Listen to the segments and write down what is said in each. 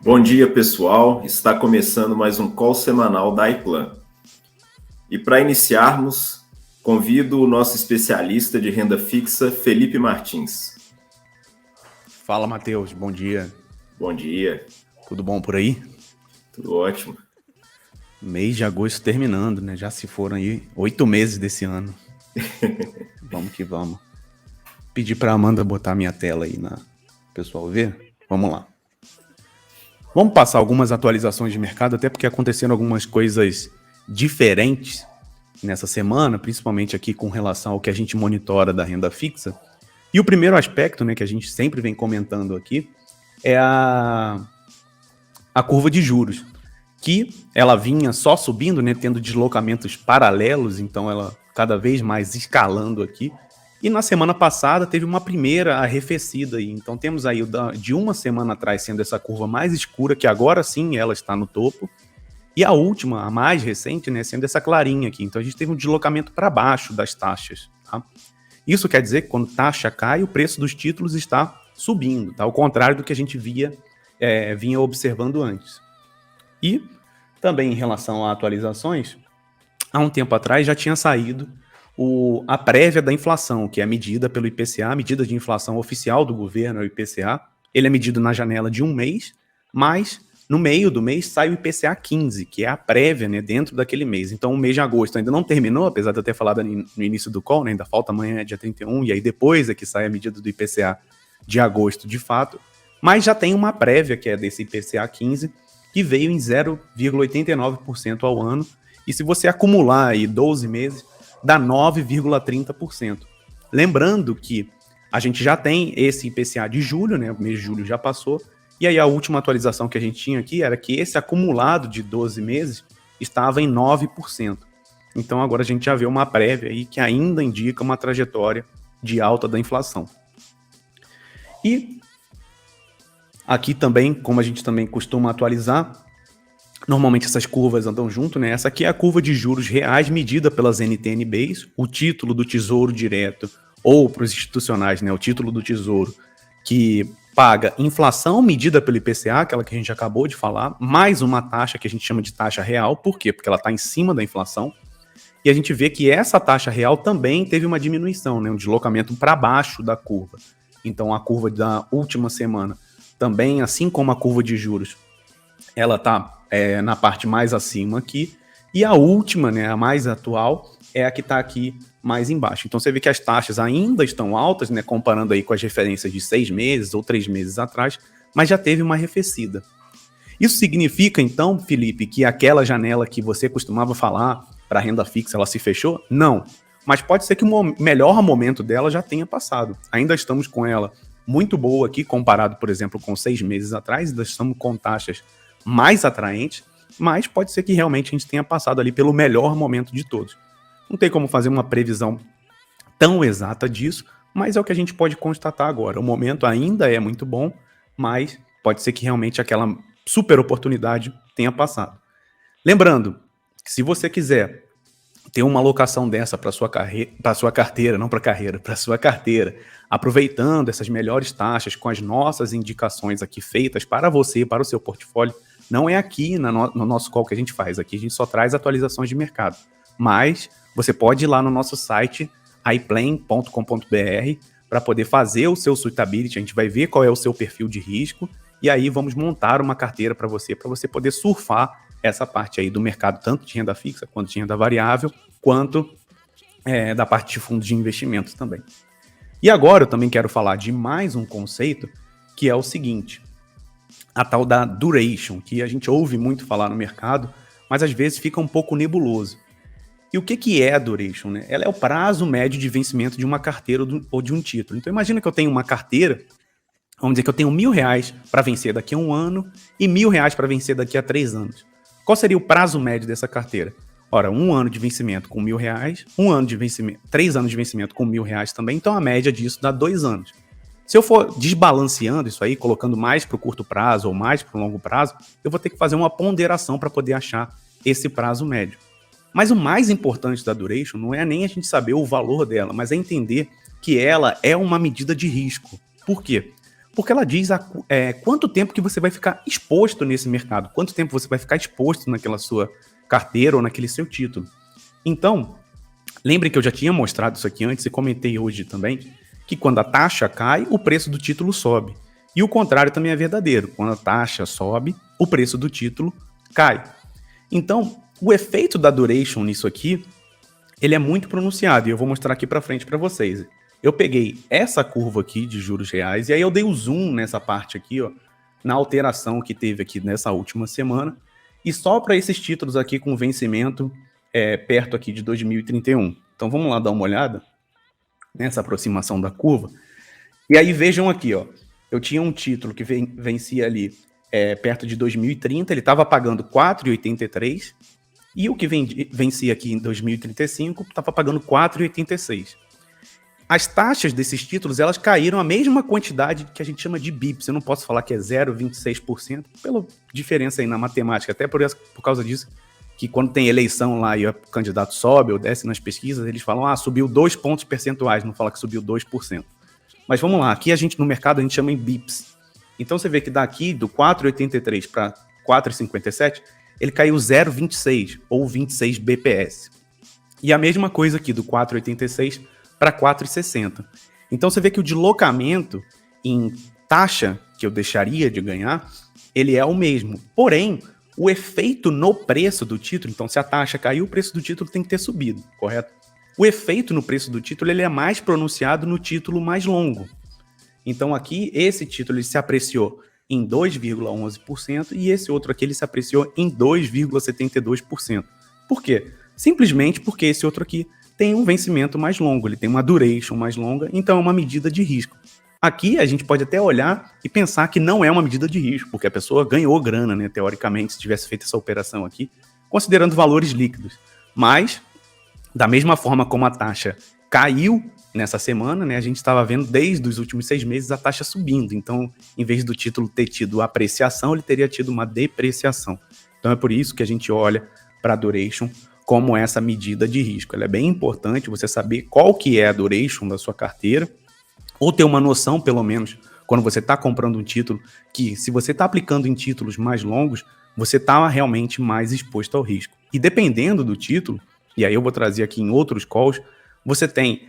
Bom dia, pessoal. Está começando mais um call semanal da iPlan. E para iniciarmos, convido o nosso especialista de renda fixa, Felipe Martins. Fala, Matheus. Bom dia. Bom dia. Tudo bom por aí? Tudo ótimo. Mês de agosto terminando, né? Já se foram aí 8 meses desse ano. Vamos que vamos. Pedi para Amanda botar minha tela aí na pessoal ver. Vamos lá. Vamos passar algumas atualizações de mercado, até porque aconteceram algumas coisas diferentes nessa semana, principalmente aqui com relação ao que a gente monitora da renda fixa. E o primeiro aspecto, né, que a gente sempre vem comentando aqui, é a curva de juros, que ela vinha só subindo, né, tendo deslocamentos paralelos, então ela cada vez mais escalando aqui. E na semana passada teve uma primeira arrefecida aí. Então temos aí de uma semana atrás sendo essa curva mais escura, que agora sim ela está no topo. E a última, a mais recente, né, sendo essa clarinha aqui. Então a gente teve um deslocamento para baixo das taxas. Tá? Isso quer dizer que quando taxa cai, o preço dos títulos está subindo. Tá? Ao contrário do que a gente vinha observando antes. E também em relação a atualizações, há um tempo atrás já tinha saído a prévia da inflação, que é medida pelo IPCA, a medida de inflação oficial do governo, é o IPCA. Ele é medido na janela de um mês, mas no meio do mês sai o IPCA 15, que é a prévia, né, dentro daquele mês. Então o mês de agosto ainda não terminou, apesar de eu ter falado no início do call, né, ainda falta amanhã, dia 31, e aí depois é que sai a medida do IPCA de agosto de fato, mas já tem uma prévia que é desse IPCA 15, que veio em 0,89% ao ano, e se você acumular aí 12 meses, dá 9,30%. Lembrando que a gente já tem esse IPCA de julho, né? O mês de julho já passou, e aí a última atualização que a gente tinha aqui era que esse acumulado de 12 meses estava em 9%. Então agora a gente já vê uma prévia aí que ainda indica uma trajetória de alta da inflação. E aqui também, como a gente também costuma atualizar, normalmente essas curvas andam junto, né? Essa aqui é a curva de juros reais medida pelas NTN-Bs, o título do Tesouro Direto, ou para os institucionais, né? O título do Tesouro, que paga inflação medida pelo IPCA, aquela que a gente acabou de falar, mais uma taxa que a gente chama de taxa real. Por quê? Porque ela está em cima da inflação. E a gente vê que essa taxa real também teve uma diminuição, né? Um deslocamento para baixo da curva. Então a curva da última semana também, assim como a curva de juros, ela está na parte mais acima aqui, e a última, né, a mais atual, é a que está aqui mais embaixo. Então você vê que as taxas ainda estão altas, né, comparando aí com as referências de 6 meses ou 3 meses atrás, mas já teve uma arrefecida. Isso significa, então, Felipe, que aquela janela que você costumava falar para renda fixa, ela se fechou? Não. Mas pode ser que o melhor momento dela já tenha passado. Ainda estamos com ela muito boa aqui, comparado, por exemplo, com 6 meses atrás, ainda estamos com taxas mais atraente, mas pode ser que realmente a gente tenha passado ali pelo melhor momento de todos. Não tem como fazer uma previsão tão exata disso, mas é o que a gente pode constatar agora. O momento ainda é muito bom, mas pode ser que realmente aquela super oportunidade tenha passado. Lembrando que se você quiser ter uma alocação dessa para sua carteira, não para carreira, para sua carteira, aproveitando essas melhores taxas com as nossas indicações aqui feitas para você, para o seu portfólio, não é aqui no nosso call que a gente faz. Aqui a gente só traz atualizações de mercado. Mas você pode ir lá no nosso site, iplan.com.br, para poder fazer o seu suitability. A gente vai ver qual é o seu perfil de risco e aí vamos montar uma carteira para você poder surfar essa parte aí do mercado, tanto de renda fixa, quanto de renda variável, quanto da parte de fundos de investimentos também. E agora eu também quero falar de mais um conceito, que é o seguinte: a tal da duration, que a gente ouve muito falar no mercado, mas às vezes fica um pouco nebuloso. E o que é a duration, né? Ela é o prazo médio de vencimento de uma carteira ou de um título. Então imagina que eu tenho uma carteira, vamos dizer que eu tenho R$1.000 para vencer daqui a 1 ano e R$1.000 para vencer daqui a 3 anos. Qual seria o prazo médio dessa carteira? Ora, 1 ano de vencimento com R$1.000, 1 ano de vencimento, 3 anos de vencimento com R$1.000 também, então a média disso dá 2 anos. Se eu for desbalanceando isso aí, colocando mais para o curto prazo ou mais para o longo prazo, eu vou ter que fazer uma ponderação para poder achar esse prazo médio. Mas o mais importante da duration não é nem a gente saber o valor dela, mas é entender que ela é uma medida de risco. Por quê? Porque ela diz quanto tempo que você vai ficar exposto nesse mercado, quanto tempo você vai ficar exposto naquela sua carteira ou naquele seu título. Então, lembre que eu já tinha mostrado isso aqui antes e comentei hoje também, que quando a taxa cai, o preço do título sobe. E o contrário também é verdadeiro. Quando a taxa sobe, o preço do título cai. Então, o efeito da duration nisso aqui, ele é muito pronunciado. E eu vou mostrar aqui para frente para vocês. Eu peguei essa curva aqui de juros reais e aí eu dei o zoom nessa parte aqui, ó, na alteração que teve aqui nessa última semana. E só para esses títulos aqui com vencimento perto aqui de 2031. Então, vamos lá dar uma olhada nessa aproximação da curva. E aí vejam aqui, ó, eu tinha um título que vencia ali perto de 2030, ele estava pagando 4,83, e o que vencia aqui em 2035 estava pagando 4,86. As taxas desses títulos, elas caíram a mesma quantidade que a gente chama de bips. Eu não posso falar que é 0,26%, pela diferença aí na matemática, até por causa disso, que quando tem eleição lá e o candidato sobe ou desce nas pesquisas, eles falam, subiu 2 pontos percentuais, não fala que subiu 2%. Mas vamos lá, aqui no mercado a gente chama em bips. Então você vê que daqui do 4,83 para 4,57, ele caiu 0,26 ou 26 BPS. E a mesma coisa aqui do 4,86 para 4,60. Então você vê que o deslocamento em taxa que eu deixaria de ganhar, ele é o mesmo. Porém, o efeito no preço do título, então se a taxa caiu, o preço do título tem que ter subido, correto? O efeito no preço do título ele é mais pronunciado no título mais longo. Então aqui, esse título ele se apreciou em 2,11% e esse outro aqui ele se apreciou em 2,72%. Por quê? Simplesmente porque esse outro aqui tem um vencimento mais longo, ele tem uma duration mais longa, então é uma medida de risco. Aqui a gente pode até olhar e pensar que não é uma medida de risco, porque a pessoa ganhou grana, né, teoricamente, se tivesse feito essa operação aqui, considerando valores líquidos. Mas, da mesma forma como a taxa caiu nessa semana, né, a gente estava vendo desde os últimos 6 meses a taxa subindo. Então, em vez do título ter tido apreciação, ele teria tido uma depreciação. Então é por isso que a gente olha para a duration como essa medida de risco. Ela é bem importante você saber qual que é a duration da sua carteira, ou ter uma noção, pelo menos, quando você está comprando um título, que se você está aplicando em títulos mais longos, você está realmente mais exposto ao risco. E dependendo do título, e aí eu vou trazer aqui em outros calls, você tem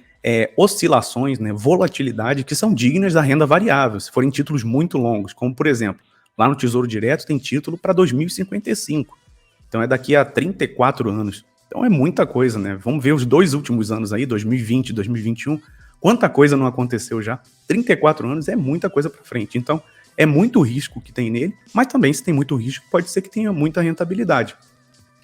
oscilações, né, volatilidade, que são dignas da renda variável, se forem títulos muito longos, como por exemplo, lá no Tesouro Direto tem título para 2055. Então é daqui a 34 anos. Então é muita coisa, né? Vamos ver os 2 últimos anos aí, 2020 e 2021, quanta coisa não aconteceu já. 34 anos é muita coisa para frente. Então é muito risco que tem nele, mas também se tem muito risco, pode ser que tenha muita rentabilidade.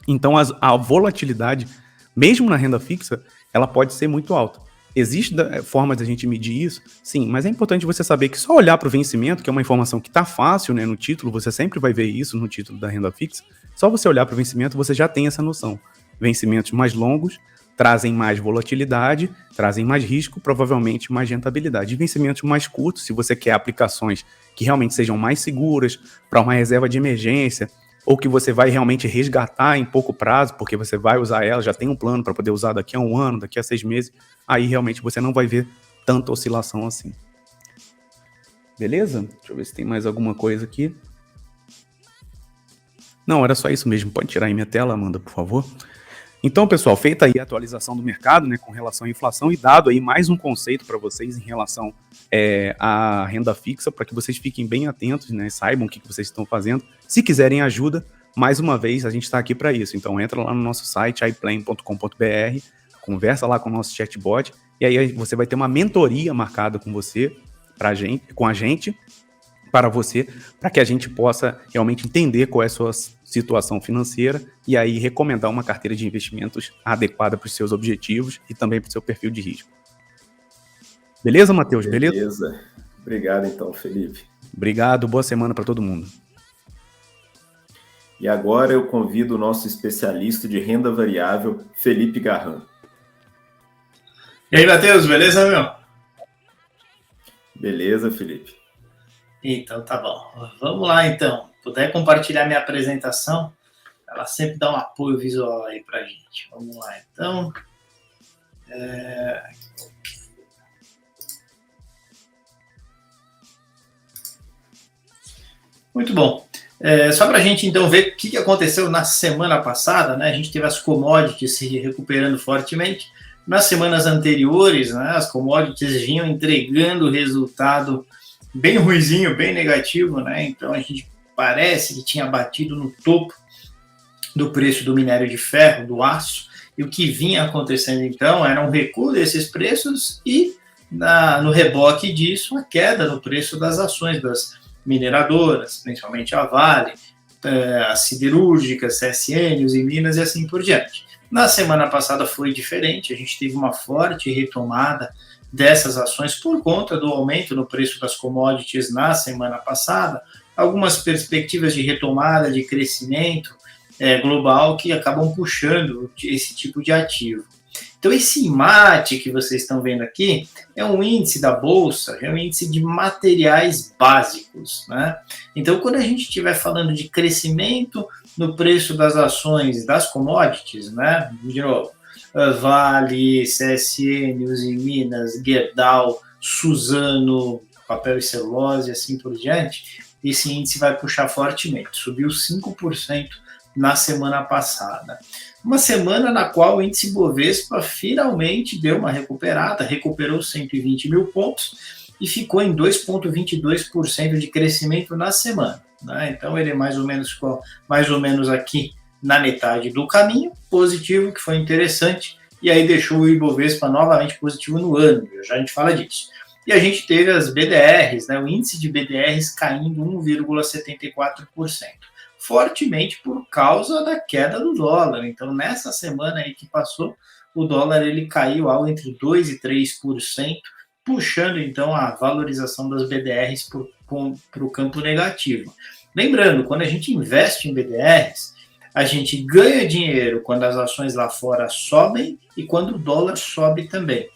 Então a volatilidade, mesmo na renda fixa, ela pode ser muito alta. Existe forma de a gente medir isso? Sim, mas é importante você saber que só olhar para o vencimento, que é uma informação que está fácil, né, no título, você sempre vai ver isso no título da renda fixa, só você olhar para o vencimento, você já tem essa noção. Vencimentos mais longos trazem mais volatilidade, trazem mais risco, provavelmente mais rentabilidade. E vencimentos mais curtos, se você quer aplicações que realmente sejam mais seguras, para uma reserva de emergência, ou que você vai realmente resgatar em pouco prazo, porque você vai usar ela, já tem um plano para poder usar daqui a 1 ano, daqui a 6 meses, aí realmente você não vai ver tanta oscilação assim. Beleza? Deixa eu ver se tem mais alguma coisa aqui. Não, era só isso mesmo. Pode tirar aí minha tela, Amanda, por favor. Então, pessoal, feita aí a atualização do mercado, né, com relação à inflação e dado aí mais um conceito para vocês em relação à renda fixa, para que vocês fiquem bem atentos, né, saibam o que vocês estão fazendo. Se quiserem ajuda, mais uma vez, a gente está aqui para isso. Então, entra lá no nosso site, iPlan.com.br, conversa lá com o nosso chatbot, e aí você vai ter uma mentoria marcada com você, com a gente, para você, para que a gente possa realmente entender qual é a sua situação financeira e aí recomendar uma carteira de investimentos adequada para os seus objetivos e também para o seu perfil de risco. Beleza, Matheus? Beleza. Obrigado, então, Felipe. Obrigado, boa semana para todo mundo. E agora eu convido o nosso especialista de renda variável, Felipe Garran. E aí, Matheus, beleza, meu? Beleza, Felipe. Então, tá bom. Vamos lá, então. Puder compartilhar minha apresentação, ela sempre dá um apoio visual aí pra gente. Vamos lá, então. Muito bom. Só para a gente, então, ver o que aconteceu na semana passada, né? A gente teve as commodities se recuperando fortemente. Nas semanas anteriores, né, as commodities vinham entregando resultado bem ruizinho, bem negativo, né? Então, a gente parece que tinha batido no topo do preço do minério de ferro, do aço, e o que vinha acontecendo, então, era um recuo desses preços e, no reboque disso, a queda no preço das ações das mineradoras, principalmente a Vale, as siderúrgicas, CSN, os Minas e assim por diante. Na semana passada foi diferente, a gente teve uma forte retomada dessas ações por conta do aumento no preço das commodities na semana passada, algumas perspectivas de retomada, de crescimento global que acabam puxando esse tipo de ativo. Então, esse IMAT que vocês estão vendo aqui é um índice da Bolsa, é um índice de materiais básicos, né? Então, quando a gente estiver falando de crescimento no preço das ações das commodities, né? De novo, Vale, CSN, Usiminas, Gerdau, Suzano, papel e celulose e assim por diante, esse índice vai puxar fortemente, subiu 5% na semana passada. Uma semana na qual o índice Bovespa finalmente deu uma recuperada, recuperou 120 mil pontos e ficou em 2,22% de crescimento na semana, né? Então ele mais ou menos aqui na metade do caminho, positivo, que foi interessante, e aí deixou o Ibovespa novamente positivo no ano, já a gente fala disso. E a gente teve as BDRs, né, o índice de BDRs caindo 1,74%. Fortemente por causa da queda do dólar. Então, nessa semana aí que passou, o dólar ele caiu algo entre 2% e 3%, puxando, então, a valorização das BDRs para o campo negativo. Lembrando, quando a gente investe em BDRs, a gente ganha dinheiro quando as ações lá fora sobem e quando o dólar sobe também.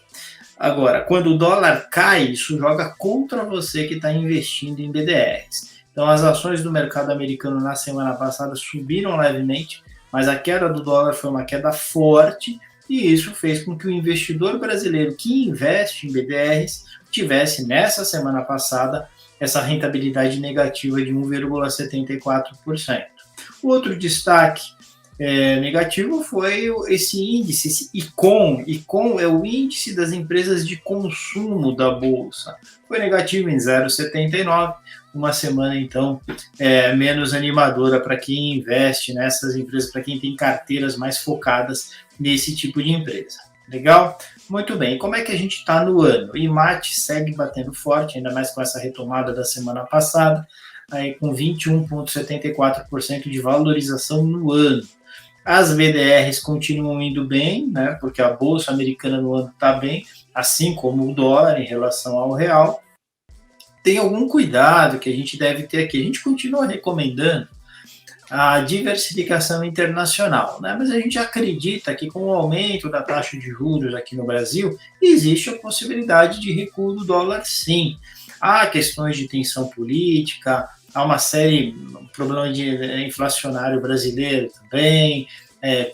Agora, quando o dólar cai, isso joga contra você que está investindo em BDRs. Então, as ações do mercado americano na semana passada subiram levemente, mas a queda do dólar foi uma queda forte e isso fez com que o investidor brasileiro que investe em BDRs tivesse, nessa semana passada, essa rentabilidade negativa de 1,74%. O outro destaque negativo foi esse índice, esse ICOM. ICOM é o índice das empresas de consumo da Bolsa. Foi negativo em 0,79%. Uma semana, então, menos animadora para quem investe nessas empresas, para quem tem carteiras mais focadas nesse tipo de empresa. Legal? Muito bem. Como é que a gente está no ano? O IMAT segue batendo forte, ainda mais com essa retomada da semana passada, aí com 21,74% de valorização no ano. As BDRs continuam indo bem, né, porque a Bolsa Americana no ano está bem, assim como o dólar em relação ao real. Tem algum cuidado que a gente deve ter aqui. A gente continua recomendando a diversificação internacional, né? Mas a gente acredita que com o aumento da taxa de juros aqui no Brasil, existe a possibilidade de recuo do dólar, sim. Há questões de tensão política, há uma série de problemas inflacionário brasileiro também,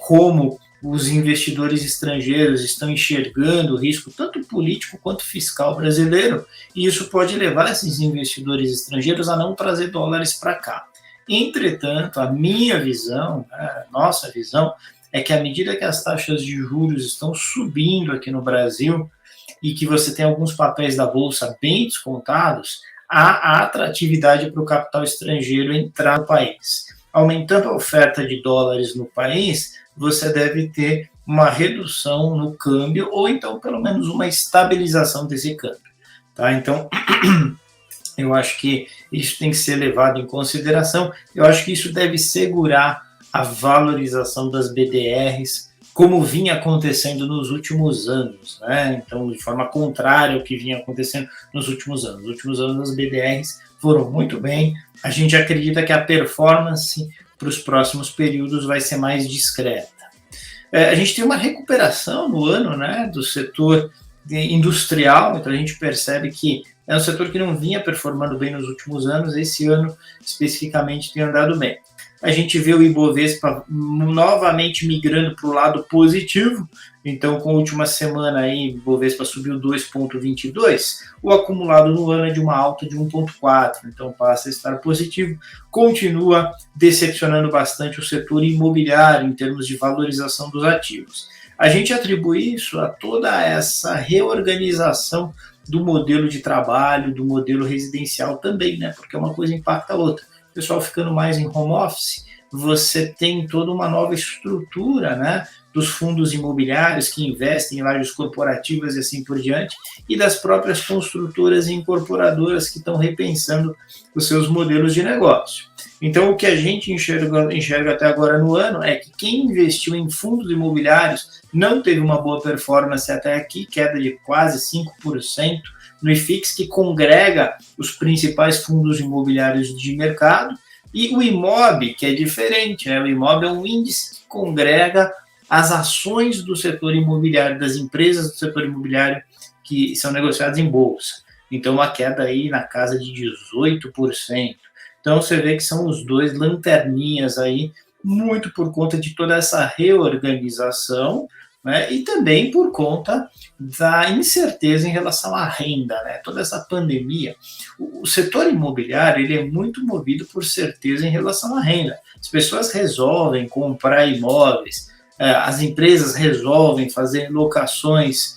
como os investidores estrangeiros estão enxergando o risco tanto político quanto fiscal brasileiro, e isso pode levar esses investidores estrangeiros a não trazer dólares para cá. Entretanto, a minha visão, a nossa visão, é que à medida que as taxas de juros estão subindo aqui no Brasil e que você tem alguns papéis da Bolsa bem descontados, há atratividade para o capital estrangeiro entrar no país. Aumentando a oferta de dólares no país, você deve ter uma redução no câmbio ou então pelo menos uma estabilização desse câmbio. Tá? Então, eu acho que isso tem que ser levado em consideração. Eu acho que isso deve segurar a valorização das BDRs, como vinha acontecendo nos últimos anos, né? Então, de forma contrária ao que vinha acontecendo nos últimos anos. Nos últimos anos, as BDRs foram muito bem. A gente acredita que a performance para os próximos períodos vai ser mais discreta. A gente tem uma recuperação no ano, né, do setor industrial, então a gente percebe que é um setor que não vinha performando bem nos últimos anos, esse ano especificamente tem andado bem. A gente vê o Ibovespa novamente migrando para o lado positivo, Então, com a última semana aí, o Bovespa subiu 2,22, o acumulado no ano é de uma alta de 1,4, então passa a estar positivo, continua decepcionando bastante o setor imobiliário em termos de valorização dos ativos. A gente atribui isso a toda essa reorganização do modelo de trabalho, do modelo residencial também, né? Porque uma coisa impacta a outra. O pessoal ficando mais em home office, você tem toda uma nova estrutura, né, dos fundos imobiliários que investem em lajes corporativas e assim por diante, e das próprias construtoras e incorporadoras que estão repensando os seus modelos de negócio. Então, o que a gente enxerga até agora no ano é que quem investiu em fundos imobiliários não teve uma boa performance até aqui, queda de quase 5% no IFIX, que congrega os principais fundos imobiliários de mercado, e o IMOB, que é diferente, né? O IMOB é um índice que congrega as ações do setor imobiliário, das empresas do setor imobiliário que são negociadas em bolsa. Então, uma queda aí na casa de 18%. Então, você vê que são os dois lanterninhas aí, muito por conta de toda essa reorganização, né? E também por conta da incerteza em relação à renda, né? Toda essa pandemia, o setor imobiliário ele é muito movido por certeza em relação à renda. As pessoas resolvem comprar imóveis, as empresas resolvem fazer locações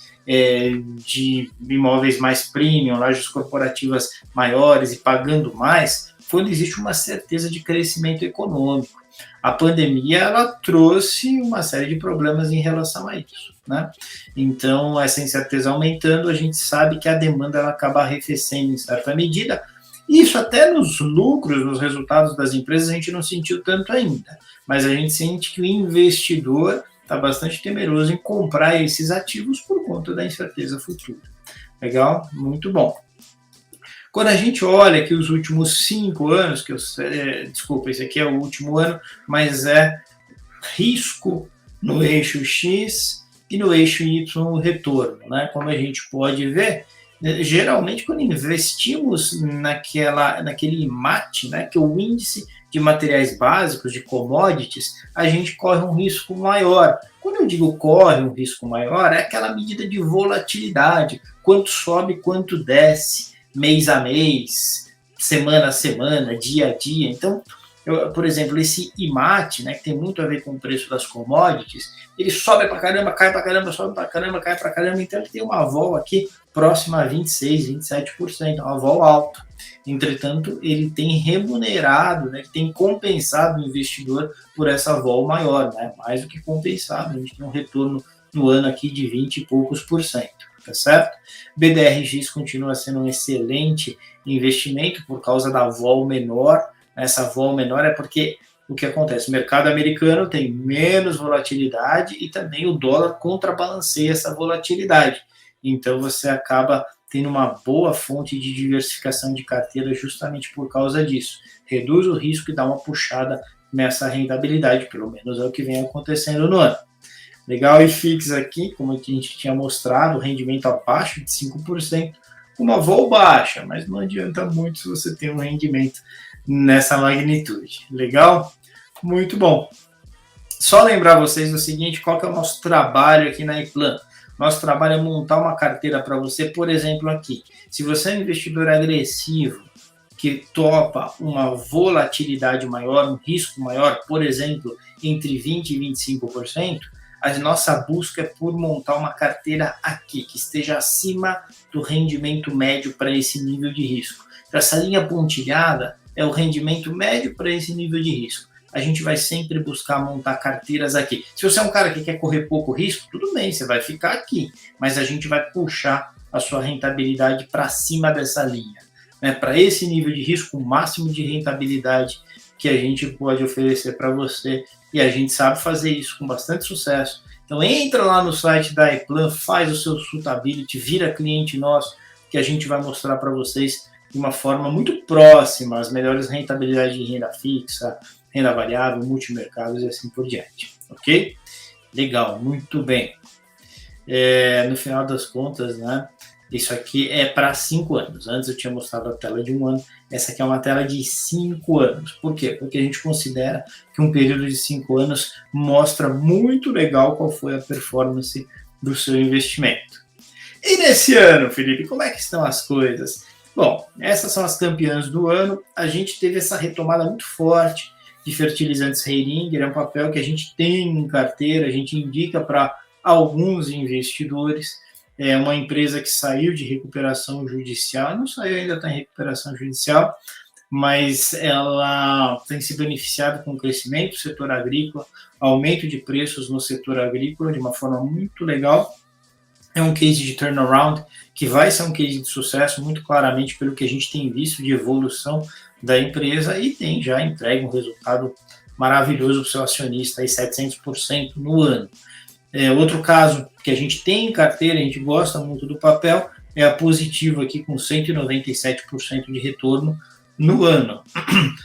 de imóveis mais premium, lajes corporativas maiores e pagando mais, quando existe uma certeza de crescimento econômico. A pandemia ela trouxe uma série de problemas em relação a isso, né? Então, essa incerteza aumentando, a gente sabe que a demanda ela acaba arrefecendo em certa medida. Isso até nos lucros, nos resultados das empresas, a gente não sentiu tanto ainda. Mas a gente sente que o investidor está bastante temeroso em comprar esses ativos por conta da incerteza futura. Legal? Muito bom. Quando a gente olha aqui os últimos 5 anos, desculpa, esse aqui é o último ano, mas é risco no eixo X e no eixo Y o retorno, né? Como a gente pode ver, geralmente quando investimos naquele IMAT, né, que é o índice de materiais básicos, de commodities, a gente corre um risco maior. Quando eu digo corre um risco maior, é aquela medida de volatilidade, quanto sobe, quanto desce, mês a mês, semana a semana, dia a dia. Então, por exemplo, esse IMAT, né, que tem muito a ver com o preço das commodities, ele sobe para caramba, cai para caramba, sobe para caramba, cai para caramba, então ele tem uma vol aqui próxima a 26%, 27%, uma vol alta. Entretanto, ele tem remunerado, né, tem compensado o investidor por essa vol maior, né, mais do que compensado, a gente tem um retorno no ano aqui de 20 e poucos %. Tá certo? BDRX continua sendo um excelente investimento por causa da vol menor. Essa vol menor é porque o que acontece? O mercado americano tem menos volatilidade e também o dólar contrabalanceia essa volatilidade. Então você acaba tendo uma boa fonte de diversificação de carteira justamente por causa disso. Reduz o risco e dá uma puxada nessa rentabilidade, pelo menos é o que vem acontecendo no ano. Legal, e FIX aqui, como a gente tinha mostrado, rendimento abaixo de 5%, uma vol baixa, mas não adianta muito se você tem um rendimento nessa magnitude. Legal? Muito bom. Só lembrar vocês do seguinte, qual que é o nosso trabalho aqui na iPlan? Nosso trabalho é montar uma carteira para você, por exemplo, aqui. Se você é um investidor agressivo, que topa uma volatilidade maior, um risco maior, por exemplo, entre 20% e 25%, a nossa busca é por montar uma carteira aqui, que esteja acima do rendimento médio para esse nível de risco. Então, essa linha pontilhada é o rendimento médio para esse nível de risco. A gente vai sempre buscar montar carteiras aqui. Se você é um cara que quer correr pouco risco, tudo bem, você vai ficar aqui, mas a gente vai puxar a sua rentabilidade para cima dessa linha, né? Para esse nível de risco, o máximo de rentabilidade que a gente pode oferecer para você, e a gente sabe fazer isso com bastante sucesso. Então entra lá no site da iPlan, faz o seu suitability, vira cliente nosso, que a gente vai mostrar para vocês de uma forma muito próxima as melhores rentabilidades de renda fixa, renda variável, multimercados e assim por diante, ok? Legal, muito bem. No final das contas, né, Isso aqui é para 5 anos. Antes eu tinha mostrado a tela de 1 ano, essa aqui é uma tela de 5 anos. Por quê? Porque a gente considera que um período de 5 anos mostra muito legal qual foi a performance do seu investimento. E nesse ano, Felipe, como é que estão as coisas? Bom, essas são as campeãs do ano. A gente teve essa retomada muito forte de fertilizantes Heringer, é um papel que a gente tem em carteira, a gente indica para alguns investidores. É uma empresa que saiu de recuperação judicial, não saiu, ainda está em recuperação judicial, mas ela tem se beneficiado com o crescimento do setor agrícola, aumento de preços no setor agrícola de uma forma muito legal. É um case de turnaround que vai ser um case de sucesso, muito claramente pelo que a gente tem visto de evolução da empresa, e tem já entregue um resultado maravilhoso para o seu acionista, aí 700% no ano. Outro caso que a gente tem em carteira, a gente gosta muito do papel, é a Positivo aqui com 197% de retorno no ano.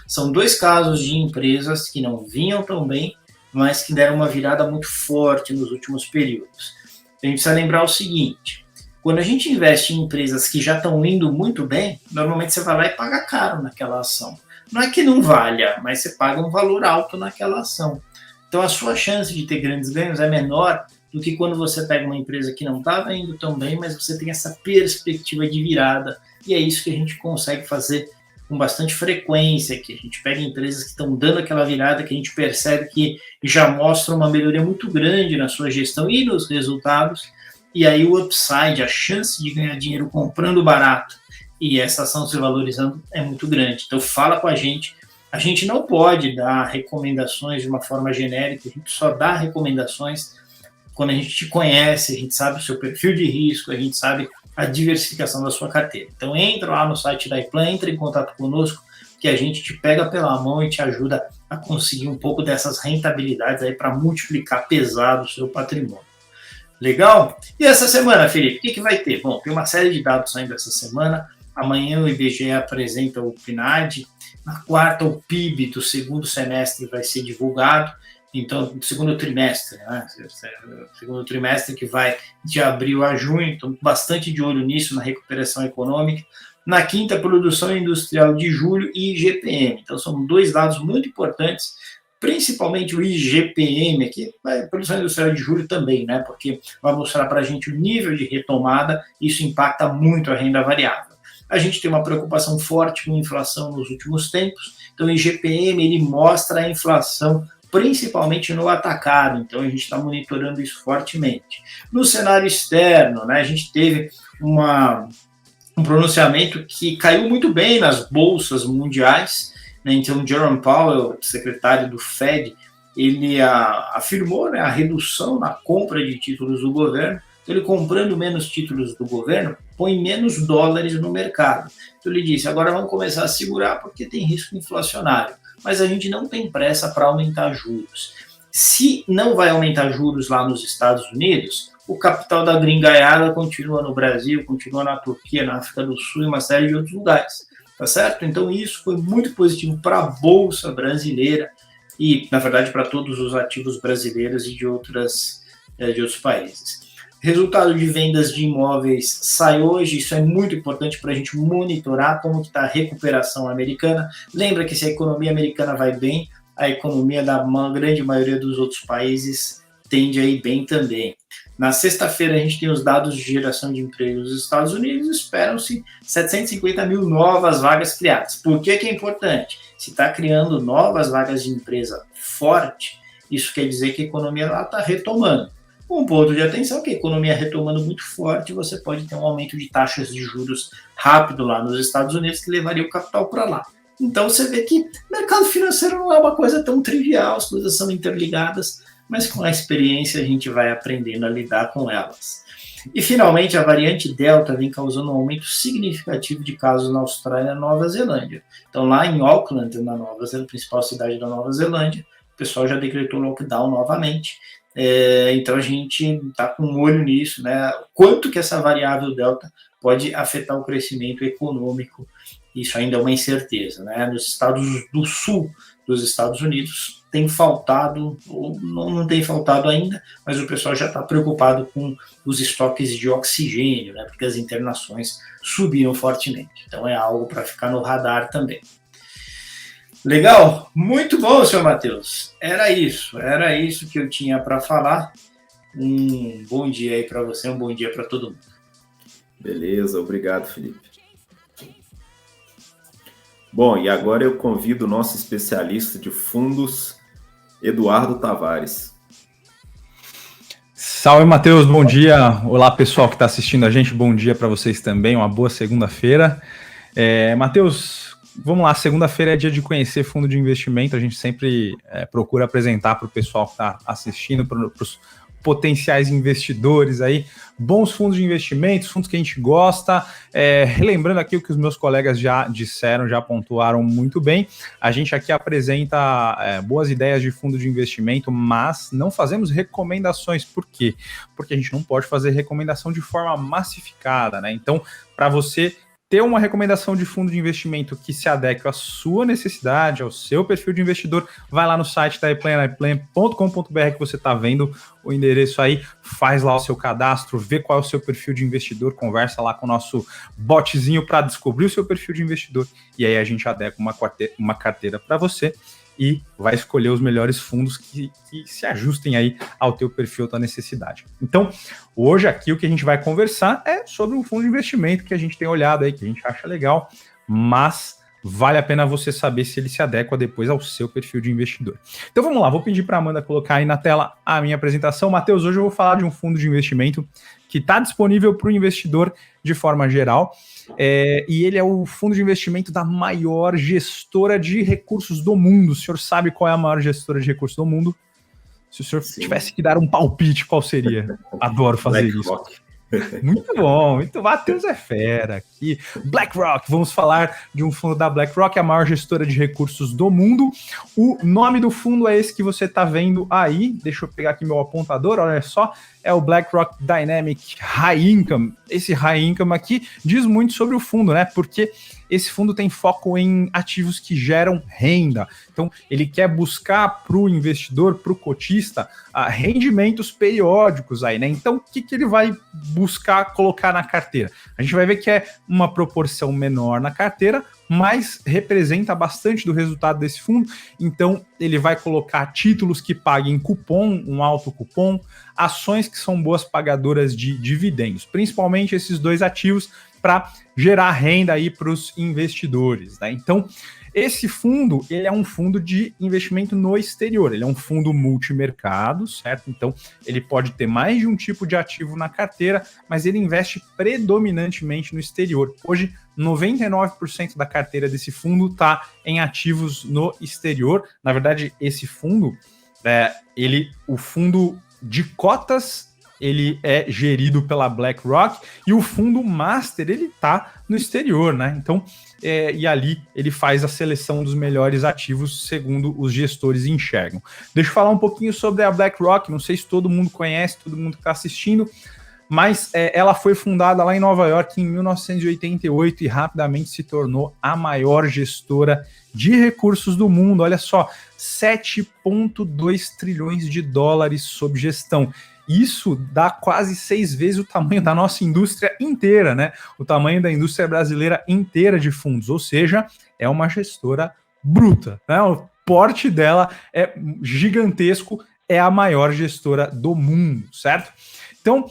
São 2 casos de empresas que não vinham tão bem, mas que deram uma virada muito forte nos últimos períodos. A gente precisa lembrar o seguinte: quando a gente investe em empresas que já estão indo muito bem, normalmente você vai lá e paga caro naquela ação. Não é que não valha, mas você paga um valor alto naquela ação. Então, a sua chance de ter grandes ganhos é menor do que quando você pega uma empresa que não estava indo tão bem, mas você tem essa perspectiva de virada. E é isso que a gente consegue fazer com bastante frequência, que a gente pega empresas que estão dando aquela virada, que a gente percebe que já mostram uma melhoria muito grande na sua gestão e nos resultados, e aí o upside, a chance de ganhar dinheiro comprando barato e essa ação se valorizando é muito grande. Então, fala com a gente. A gente não pode dar recomendações de uma forma genérica, a gente só dá recomendações quando a gente te conhece, a gente sabe o seu perfil de risco, a gente sabe a diversificação da sua carteira. Então entra lá no site da iPlan, entra em contato conosco, que a gente te pega pela mão e te ajuda a conseguir um pouco dessas rentabilidades aí para multiplicar pesado o seu patrimônio. Legal? E essa semana, Felipe, o que vai ter? Bom, tem uma série de dados saindo essa semana. Amanhã o IBGE apresenta o PNAD. Na quarta, o PIB do segundo semestre vai ser divulgado. Então, do segundo trimestre, né? Segundo trimestre que vai de abril a junho. Então, bastante de olho nisso, na recuperação econômica. Na quinta, produção industrial de julho e IGPM. Então, são 2 dados muito importantes, principalmente o IGPM aqui, a produção industrial de julho também, né? Porque vai mostrar para a gente o nível de retomada, isso impacta muito a renda variável. A gente tem uma preocupação forte com a inflação nos últimos tempos, então o IGPM ele mostra a inflação principalmente no atacado, então a gente está monitorando isso fortemente. No cenário externo, né, a gente teve um pronunciamento que caiu muito bem nas bolsas mundiais, né, então Jerome Powell, secretário do Fed, ele afirmou, né, a redução na compra de títulos do governo. Ele comprando menos títulos do governo, põe menos dólares no mercado. Então ele disse, agora vamos começar a segurar porque tem risco inflacionário. Mas a gente não tem pressa para aumentar juros. Se não vai aumentar juros lá nos Estados Unidos, o capital da gringaiada continua no Brasil, continua na Turquia, na África do Sul e uma série de outros lugares. Tá certo? Então isso foi muito positivo para a Bolsa brasileira e, na verdade, para todos os ativos brasileiros e de outros países. Resultado de vendas de imóveis sai hoje, isso é muito importante para a gente monitorar como está a recuperação americana. Lembra que se a economia americana vai bem, a economia da grande maioria dos outros países tende a ir bem também. Na sexta-feira a gente tem os dados de geração de emprego nos Estados Unidos, esperam-se 750 mil novas vagas criadas. Por que é importante? Se está criando novas vagas de empresa forte, isso quer dizer que a economia lá está retomando. Um ponto de atenção é que a economia retomando muito forte, você pode ter um aumento de taxas de juros rápido lá nos Estados Unidos, que levaria o capital para lá. Então você vê que o mercado financeiro não é uma coisa tão trivial, as coisas são interligadas, mas com a experiência a gente vai aprendendo a lidar com elas. E finalmente a variante Delta vem causando um aumento significativo de casos na Austrália e na Nova Zelândia. Então lá em Auckland, na Nova Zelândia, principal cidade da Nova Zelândia, o pessoal já decretou lockdown novamente. Então a gente está com um olho nisso, né? Quanto que essa variável Delta pode afetar o crescimento econômico, isso ainda é uma incerteza, né? Nos estados do sul dos Estados Unidos, tem faltado, ou não tem faltado ainda, mas o pessoal já está preocupado com os estoques de oxigênio, né, porque as internações subiram fortemente. Então é algo para ficar no radar também. Legal? Muito bom, senhor Matheus. Era isso que eu tinha para falar. Um bom dia aí para você, um bom dia para todo mundo. Beleza, obrigado, Felipe. Bom, e agora eu convido o nosso especialista de fundos, Eduardo Tavares. Salve, Matheus, bom dia. Olá, pessoal que está assistindo a gente, bom dia para vocês também, uma boa segunda-feira. Matheus, vamos lá, segunda-feira é dia de conhecer fundo de investimento, a gente sempre procura apresentar para o pessoal que está assistindo, para os potenciais investidores aí, bons fundos de investimentos, fundos que a gente gosta, relembrando aqui o que os meus colegas já disseram, já pontuaram muito bem, a gente aqui apresenta boas ideias de fundo de investimento, mas não fazemos recomendações. Por quê? Porque a gente não pode fazer recomendação de forma massificada, né? Então, para você ter uma recomendação de fundo de investimento que se adeque à sua necessidade, ao seu perfil de investidor, vai lá no site da iPlan, iPlan.com.br, que você está vendo o endereço aí, faz lá o seu cadastro, vê qual é o seu perfil de investidor, conversa lá com o nosso botzinho para descobrir o seu perfil de investidor, e aí a gente adequa uma carteira para você e vai escolher os melhores fundos que se ajustem aí ao teu perfil, à tua necessidade. Então, hoje aqui o que a gente vai conversar é sobre um fundo de investimento que a gente tem olhado aí, que a gente acha legal, mas vale a pena você saber se ele se adequa depois ao seu perfil de investidor. Então vamos lá, vou pedir para a Amanda colocar aí na tela a minha apresentação. Matheus, hoje eu vou falar de um fundo de investimento que está disponível para o investidor de forma geral, e ele é o fundo de investimento da maior gestora de recursos do mundo. O senhor sabe qual é a maior gestora de recursos do mundo? Se o senhor tivesse que dar um palpite, qual seria? Adoro fazer isso. Muito bom, muito. Matheus é fera aqui. BlackRock, vamos falar de um fundo da BlackRock, a maior gestora de recursos do mundo. O nome do fundo é esse que você está vendo aí. Deixa eu pegar aqui meu apontador, olha só. É o BlackRock Dynamic High Income. Esse High Income aqui diz muito sobre o fundo, né? Porque esse fundo tem foco em ativos que geram renda. Então, ele quer buscar para o investidor, para o cotista, rendimentos periódicos aí, né? Então, o que ele vai buscar colocar na carteira? A gente vai ver que é uma proporção menor na carteira, mas representa bastante do resultado desse fundo. Então, ele vai colocar títulos que paguem cupom, um alto cupom, ações que são boas pagadoras de dividendos, principalmente esses dois ativos para gerar renda aí para os investidores, né? Então, esse fundo, ele é um fundo de investimento no exterior, ele é um fundo multimercado, certo? Então, ele pode ter mais de um tipo de ativo na carteira, mas ele investe predominantemente no exterior. Hoje, 99% da carteira desse fundo está em ativos no exterior. Na verdade, esse fundo, o fundo de cotas, ele é gerido pela BlackRock, e o fundo master, ele está no exterior, né? Então, e ali ele faz a seleção dos melhores ativos segundo os gestores enxergam. Deixa eu falar um pouquinho sobre a BlackRock, não sei se todo mundo conhece, todo mundo que está assistindo, mas ela foi fundada lá em Nova York em 1988 e rapidamente se tornou a maior gestora de recursos do mundo. Olha só, 7,2 trilhões de dólares sob gestão. Isso dá quase 6 vezes o tamanho da nossa indústria inteira, né? O tamanho da indústria brasileira inteira de fundos, ou seja, é uma gestora bruta, né? O porte dela é gigantesco, é a maior gestora do mundo, certo? Então,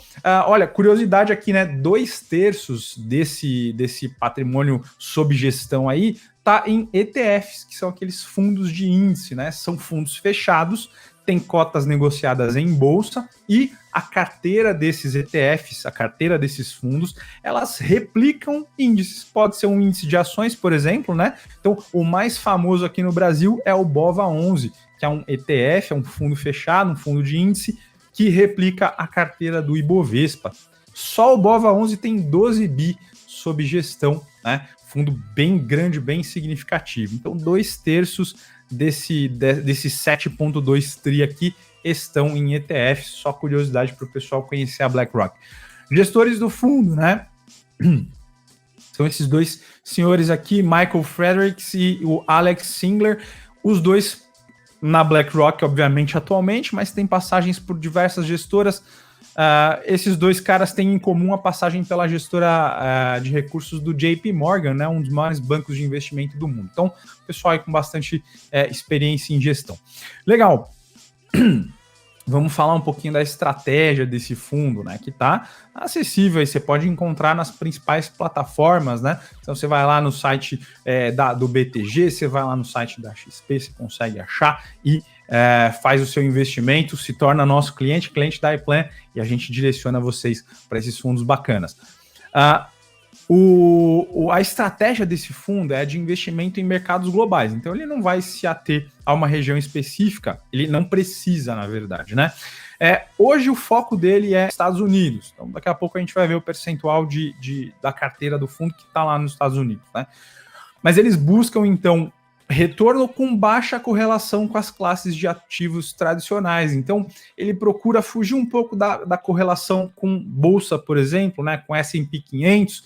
olha, curiosidade aqui, né? 2/3 desse patrimônio sob gestão aí tá em ETFs, que são aqueles fundos de índice, né? São fundos fechados, tem cotas negociadas em bolsa, e a carteira desses ETFs, a carteira desses fundos, elas replicam índices. Pode ser um índice de ações, por exemplo, né? Então, o mais famoso aqui no Brasil é o BOVA11, que é um ETF, é um fundo fechado, um fundo de índice, que replica a carteira do Ibovespa. Só o BOVA11 tem 12 bi sob gestão, né? Fundo bem grande, bem significativo. Então, 2/3 desse 7,2 tri aqui estão em ETF, só curiosidade para o pessoal conhecer a BlackRock. Gestores do fundo, né? São esses dois senhores aqui, Michael Fredericks e o Alex Singler. Os dois na BlackRock, obviamente, atualmente, mas tem passagens por diversas gestoras. Esses dois caras têm em comum a passagem pela gestora de recursos do JP Morgan, né, um dos maiores bancos de investimento do mundo. Então, pessoal aí com bastante experiência em gestão. Legal. Vamos falar um pouquinho da estratégia desse fundo, né, que está acessível, aí você pode encontrar nas principais plataformas, né? Então você vai lá no site do BTG, você vai lá no site da XP, você consegue achar e faz o seu investimento, se torna nosso cliente da iPlan, e a gente direciona vocês para esses fundos bacanas. A estratégia desse fundo é de investimento em mercados globais, então ele não vai se ater a uma região específica, ele não precisa, na verdade, né? Hoje o foco dele é Estados Unidos, então daqui a pouco a gente vai ver o percentual da carteira do fundo que está lá nos Estados Unidos, né? Mas eles buscam, então, retorno com baixa correlação com as classes de ativos tradicionais. Então, ele procura fugir um pouco da correlação com bolsa, por exemplo, né, com S&P 500.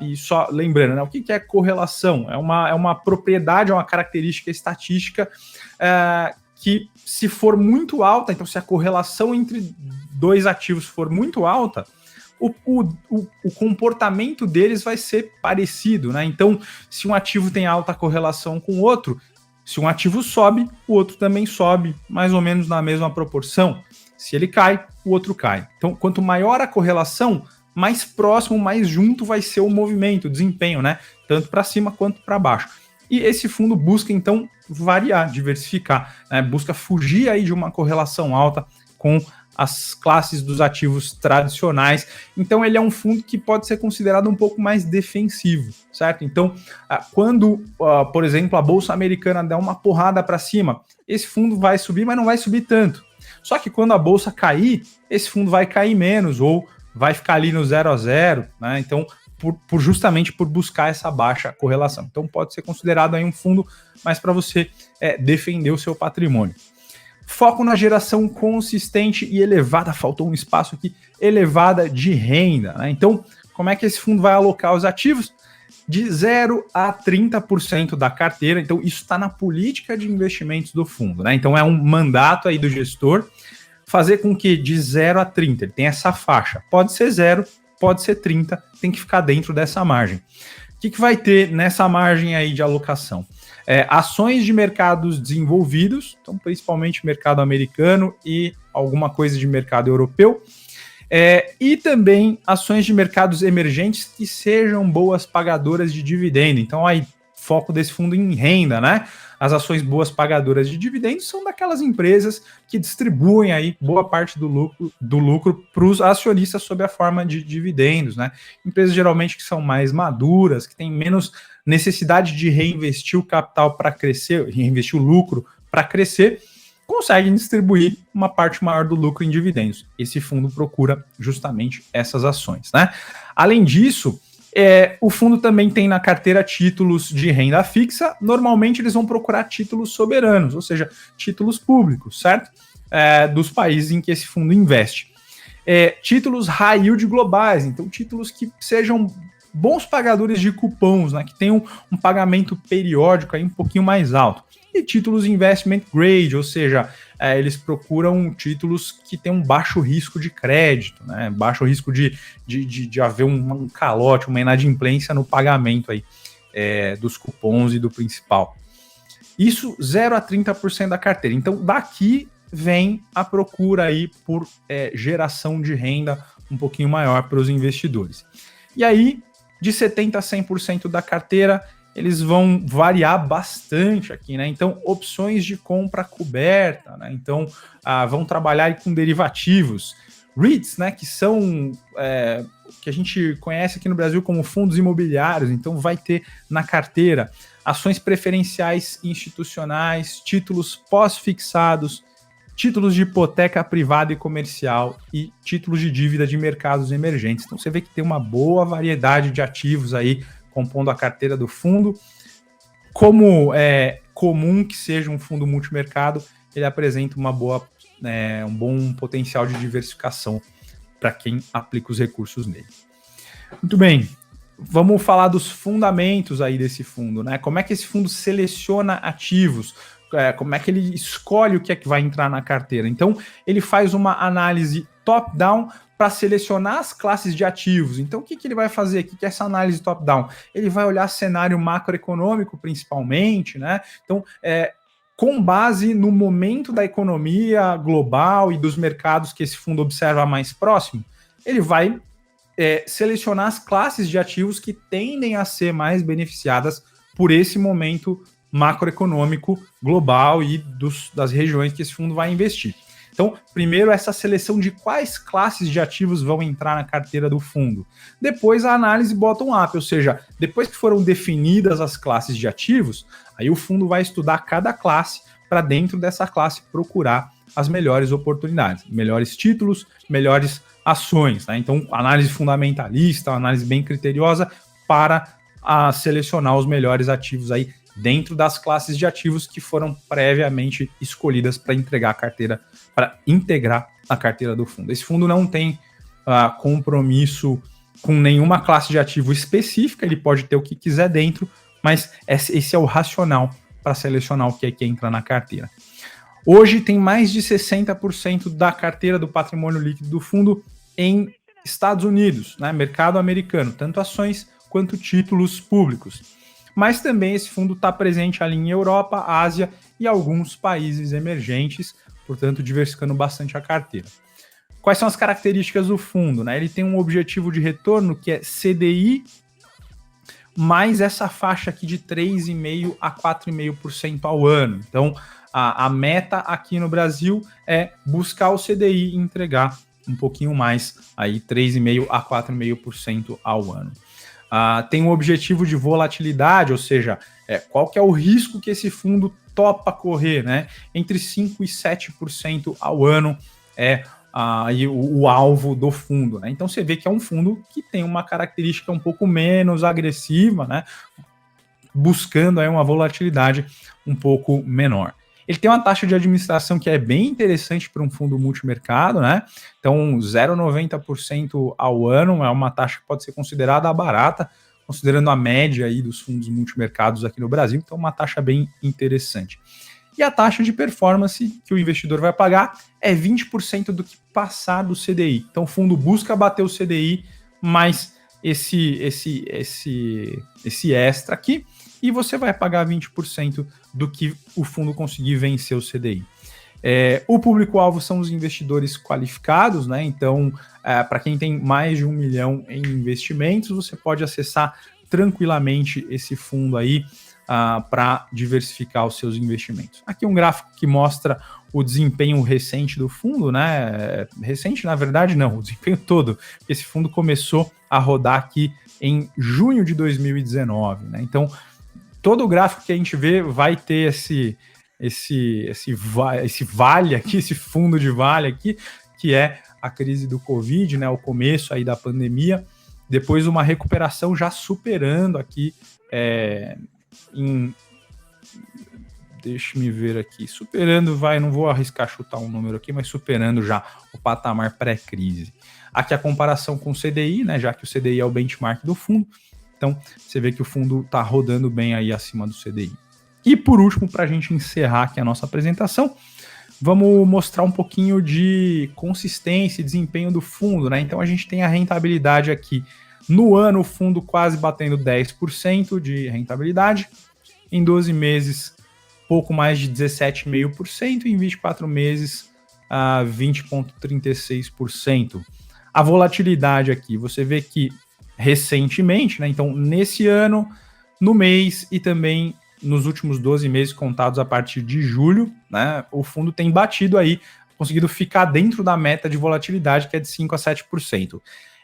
E só lembrando, né, o que é correlação? É uma propriedade, é uma característica estatística que, se for muito alta, então se a correlação entre dois ativos for muito alta, o comportamento deles vai ser parecido, né? Então, se um ativo tem alta correlação com o outro, se um ativo sobe, o outro também sobe, mais ou menos na mesma proporção. Se ele cai, o outro cai. Então, quanto maior a correlação, mais próximo, mais junto vai ser o movimento, o desempenho, né? Tanto para cima quanto para baixo. E esse fundo busca, então, variar, diversificar, né? Busca fugir aí de uma correlação alta com as classes dos ativos tradicionais. Então ele é um fundo que pode ser considerado um pouco mais defensivo, certo? Então, quando, por exemplo, a Bolsa Americana der uma porrada para cima, esse fundo vai subir, mas não vai subir tanto. Só que quando a Bolsa cair, esse fundo vai cair menos, ou vai ficar ali no 0 a 0, né? Então, justamente por buscar essa baixa correlação. Então pode ser considerado aí um fundo mais para você defender o seu patrimônio. Foco na geração consistente e elevada, faltou um espaço aqui, elevada de renda, né? Então, como é que esse fundo vai alocar os ativos? De 0 a 30% da carteira. Então, isso está na política de investimentos do fundo, né? Então, é um mandato aí do gestor fazer com que de 0 a 30, ele tem essa faixa. Pode ser 0, pode ser 30, tem que ficar dentro dessa margem. O que vai ter nessa margem aí de alocação? Ações de mercados desenvolvidos, então principalmente mercado americano e alguma coisa de mercado europeu, e também ações de mercados emergentes que sejam boas pagadoras de dividendo. Então aí, foco desse fundo em renda, né? As ações boas pagadoras de dividendos são daquelas empresas que distribuem aí boa parte do lucro para os acionistas sob a forma de dividendos, né? Empresas geralmente que são mais maduras, que têm menos necessidade de reinvestir o capital para crescer, reinvestir o lucro para crescer, conseguem distribuir uma parte maior do lucro em dividendos. Esse fundo procura justamente essas ações, né? Além disso, o fundo também tem na carteira títulos de renda fixa. Normalmente eles vão procurar títulos soberanos, ou seja, títulos públicos, certo? Dos países em que esse fundo investe. Títulos high yield globais, então títulos que sejam bons pagadores de cupons, né, que tenham um pagamento periódico aí um pouquinho mais alto. E títulos investment grade, ou seja, eles procuram títulos que têm um baixo risco de crédito, né, baixo risco de haver um calote, uma inadimplência no pagamento aí, dos cupons e do principal. Isso 0 a 30% da carteira. Então, daqui vem a procura aí por geração de renda um pouquinho maior para os investidores. E aí, de 70% a 100% da carteira, eles vão variar bastante aqui, né? Então, opções de compra coberta, né? Então, vão trabalhar com derivativos. REITs, né? Que são que a gente conhece aqui no Brasil como fundos imobiliários. Então, vai ter na carteira ações preferenciais institucionais, títulos pós-fixados, títulos de hipoteca privada e comercial e títulos de dívida de mercados emergentes. Então você vê que tem uma boa variedade de ativos aí compondo a carteira do fundo. Como é comum que seja um fundo multimercado, ele apresenta um bom potencial de diversificação para quem aplica os recursos nele. Muito bem, vamos falar dos fundamentos aí desse fundo, né? Como é que esse fundo seleciona ativos? como é que ele escolhe o que é que vai entrar na carteira. Então, ele faz uma análise top-down para selecionar as classes de ativos. Então, o que ele vai fazer aqui? Que é essa análise top-down? Ele vai olhar cenário macroeconômico, principalmente, né? Então, com base no momento da economia global e dos mercados que esse fundo observa mais próximo, ele vai selecionar as classes de ativos que tendem a ser mais beneficiadas por esse momento macroeconômico global e das regiões que esse fundo vai investir. Então, primeiro, essa seleção de quais classes de ativos vão entrar na carteira do fundo. Depois, a análise bottom-up, ou seja, depois que foram definidas as classes de ativos, aí o fundo vai estudar cada classe para dentro dessa classe procurar as melhores oportunidades, melhores títulos, melhores ações. Tá? Então, análise fundamentalista, análise bem criteriosa para selecionar os melhores ativos aí dentro das classes de ativos que foram previamente escolhidas para integrar a carteira do fundo. Esse fundo não tem compromisso com nenhuma classe de ativo específica, ele pode ter o que quiser dentro, mas esse é o racional para selecionar o que é que entra na carteira. Hoje tem mais de 60% da carteira do patrimônio líquido do fundo em Estados Unidos, né, mercado americano, tanto ações quanto títulos públicos. Mas também esse fundo está presente ali em Europa, Ásia e alguns países emergentes, portanto diversificando bastante a carteira. Quais são as características do fundo? Né? Ele tem um objetivo de retorno que é CDI mais essa faixa aqui de 3,5% a 4,5% ao ano. Então, a meta aqui no Brasil é buscar o CDI e entregar um pouquinho mais, aí 3,5% a 4,5% ao ano. Tem um objetivo de volatilidade, ou seja, qual que é o risco que esse fundo topa correr, né? Entre 5% e 7% ao ano é aí o alvo do fundo, né? Então você vê que é um fundo que tem uma característica um pouco menos agressiva, né? Buscando aí uma volatilidade um pouco menor. Ele tem uma taxa de administração que é bem interessante para um fundo multimercado, né? Então, 0,90% ao ano é uma taxa que pode ser considerada barata, considerando a média aí dos fundos multimercados aqui no Brasil. Então, uma taxa bem interessante. E a taxa de performance que o investidor vai pagar é 20% do que passar do CDI. Então, o fundo busca bater o CDI, mais esse extra aqui, e você vai pagar 20% do que o fundo conseguir vencer o CDI. O público-alvo são os investidores qualificados, né? Então, para quem tem mais de 1 milhão em investimentos, você pode acessar tranquilamente esse fundo aí para diversificar os seus investimentos. Aqui um gráfico que mostra o desempenho recente do fundo, né? Recente, na verdade, não, o desempenho todo, porque esse fundo começou a rodar aqui em junho de 2019, né? Então, todo o gráfico que a gente vê vai ter esse vale aqui, esse fundo de vale aqui, que é a crise do Covid, né? O começo aí da pandemia, depois uma recuperação já superando aqui deixa-me ver aqui, não vou arriscar chutar um número aqui, mas superando já o patamar pré-crise. Aqui a comparação com o CDI, né? Já que o CDI é o benchmark do fundo. Então, você vê que o fundo está rodando bem aí acima do CDI. E por último, para a gente encerrar aqui a nossa apresentação, vamos mostrar um pouquinho de consistência e desempenho do fundo, né? Então, a gente tem a rentabilidade aqui. No ano, o fundo quase batendo 10% de rentabilidade. Em 12 meses, pouco mais de 17,5%. Em 24 meses, 20,36%. A volatilidade aqui, você vê que recentemente, né? Então, nesse ano, no mês e também nos últimos 12 meses contados a partir de julho, né? O fundo tem batido aí, conseguido ficar dentro da meta de volatilidade, que é de 5% a 7%.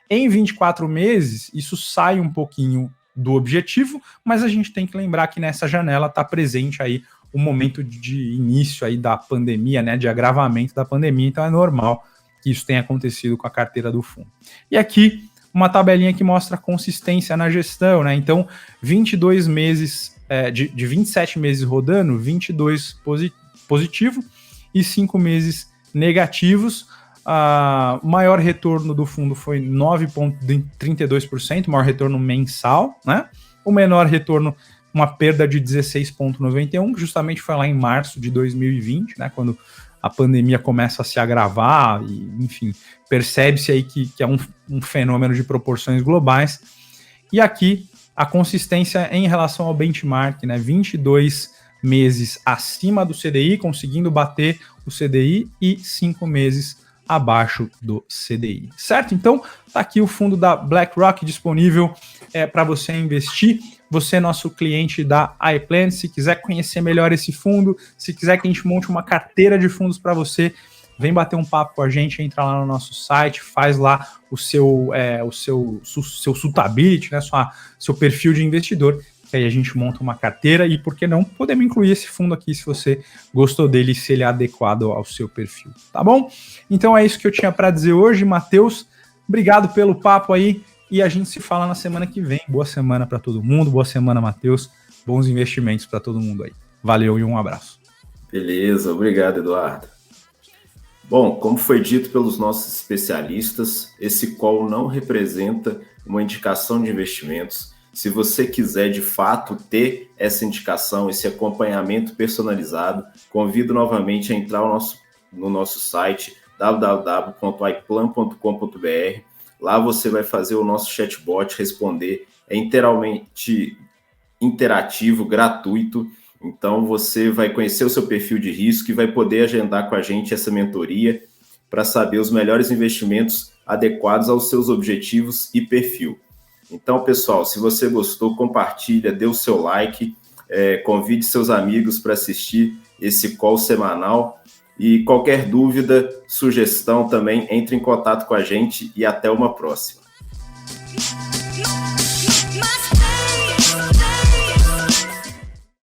Em 24 meses, isso sai um pouquinho do objetivo, mas a gente tem que lembrar que nessa janela está presente aí o momento de início aí da pandemia, né? De agravamento da pandemia, então é normal que isso tenha acontecido com a carteira do fundo. E aqui, uma tabelinha que mostra a consistência na gestão, né? Então, 22 meses, de 27 meses rodando, 22 positivo e 5 meses negativos. O maior retorno do fundo foi 9,32%, maior retorno mensal, né? O menor retorno, uma perda de 16,91, que justamente foi lá em março de 2020, né, quando a pandemia começa a se agravar, e, enfim, percebe-se aí que é um fenômeno de proporções globais. E aqui, a consistência em relação ao benchmark, né, 22 meses acima do CDI, conseguindo bater o CDI, e 5 meses abaixo do CDI, certo? Então, tá aqui o fundo da BlackRock disponível para você investir. Você é nosso cliente da iPlan. Se quiser conhecer melhor esse fundo, se quiser que a gente monte uma carteira de fundos para você, vem bater um papo com a gente, entra lá no nosso site, faz lá o seu suitability, né, seu perfil de investidor, que aí a gente monta uma carteira e, por que não, podemos incluir esse fundo aqui se você gostou dele, se ele é adequado ao seu perfil, tá bom? Então é isso que eu tinha para dizer hoje, Matheus. Obrigado pelo papo aí e a gente se fala na semana que vem. Boa semana para todo mundo, boa semana, Matheus. Bons investimentos para todo mundo aí. Valeu e um abraço. Beleza, obrigado, Eduardo. Bom, como foi dito pelos nossos especialistas, esse call não representa uma indicação de investimentos. Se você quiser, de fato, ter essa indicação, esse acompanhamento personalizado, convido novamente a entrar no nosso site www.iplan.com.br. Lá você vai fazer o nosso chatbot responder. É inteiramente interativo, gratuito. Então, você vai conhecer o seu perfil de risco e vai poder agendar com a gente essa mentoria para saber os melhores investimentos adequados aos seus objetivos e perfil. Então, pessoal, se você gostou, compartilha, dê o seu like, convide seus amigos para assistir esse call semanal e qualquer dúvida, sugestão também, entre em contato com a gente e até uma próxima.